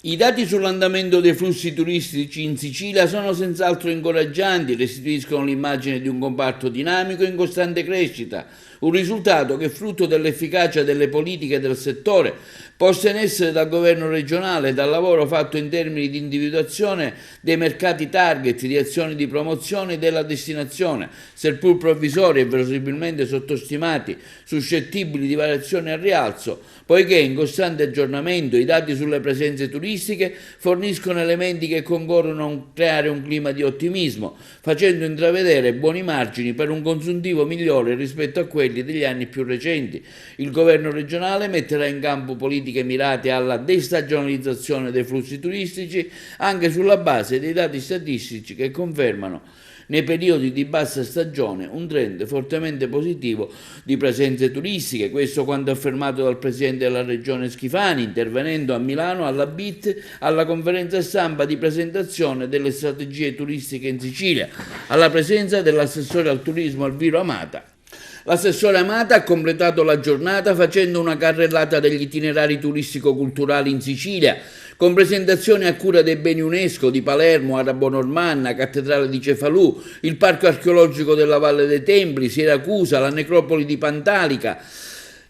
I dati sull'andamento dei flussi turistici in Sicilia sono senz'altro incoraggianti, restituiscono l'immagine di un comparto dinamico in costante crescita, un risultato che è frutto dell'efficacia delle politiche del settore poste in essere dal governo regionale e dal lavoro fatto in termini di individuazione dei mercati target, di azioni di promozione della destinazione, seppur provvisori e verosimilmente sottostimati, suscettibili di variazioni al rialzo, poiché in costante aggiornamento i dati sulle presenze turistiche forniscono elementi che concorrono a creare un clima di ottimismo, facendo intravedere buoni margini per un consuntivo migliore rispetto a quelli degli anni più recenti. Il governo regionale metterà in campo politiche mirate alla destagionalizzazione dei flussi turistici anche sulla base dei dati statistici che confermano nei periodi di bassa stagione un trend fortemente positivo di presenze turistiche. Questo quanto affermato dal presidente della regione Schifani intervenendo a Milano alla BIT alla conferenza stampa di presentazione delle strategie turistiche in Sicilia, alla presenza dell'assessore al turismo Alviro Amata. L'assessore Amata ha completato la giornata facendo una carrellata degli itinerari turistico-culturali in Sicilia, con presentazioni a cura dei beni UNESCO di Palermo, Arabo Normanna, Cattedrale di Cefalù, il Parco archeologico della Valle dei Templi, Siracusa, la necropoli di Pantalica,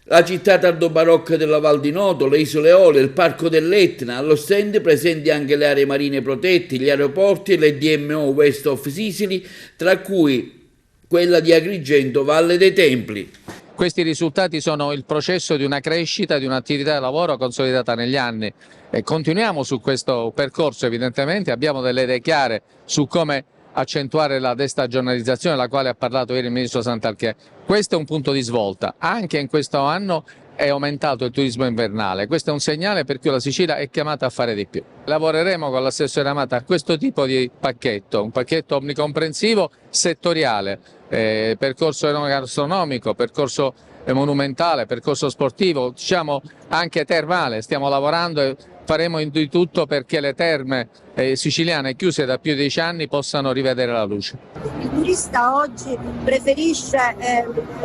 la città tardobarocca della Val di Noto, le Isole Eolie, il Parco dell'Etna. Allo stand presenti anche le aree marine protette, gli aeroporti e le DMO West of Sicily, tra cui quella di Agrigento, Valle dei Templi. Questi risultati sono il processo di una crescita, di un'attività di lavoro consolidata negli anni e continuiamo su questo percorso. Evidentemente abbiamo delle idee chiare su come accentuare la destagionalizzazione, della quale ha parlato ieri il Ministro Santanchè. Questo è un punto di svolta. Anche in questo anno è aumentato il turismo invernale. Questo è un segnale per cui la Sicilia è chiamata a fare di più. Lavoreremo con l'assessore Amata a questo tipo di pacchetto, un pacchetto omnicomprensivo settoriale, percorso enogastronomico, percorso monumentale, percorso sportivo, diciamo anche termale. Stiamo lavorando e faremo di tutto perché le terme siciliane chiuse da più di 10 anni possano rivedere la luce. Il turista oggi preferisce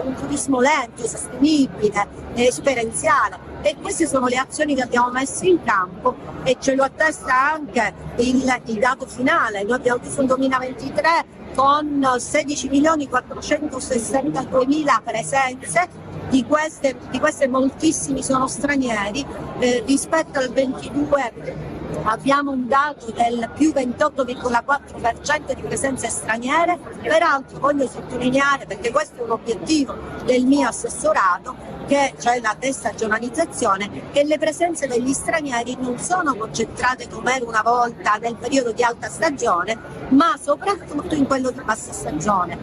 un turismo lento, sostenibile, esperienziale e queste sono le azioni che abbiamo messo in campo e ce lo attesta anche il dato finale. Noi abbiamo chiuso un 2023 con 16.462.000 presenze. Di queste moltissimi sono stranieri, rispetto al 22 abbiamo un dato del più 28,4% di presenze straniere. Peraltro voglio sottolineare, perché questo è un obiettivo del mio assessorato, che c'è la destagionalizzazione, che le presenze degli stranieri non sono concentrate come era una volta nel periodo di alta stagione, ma soprattutto in quello di bassa stagione.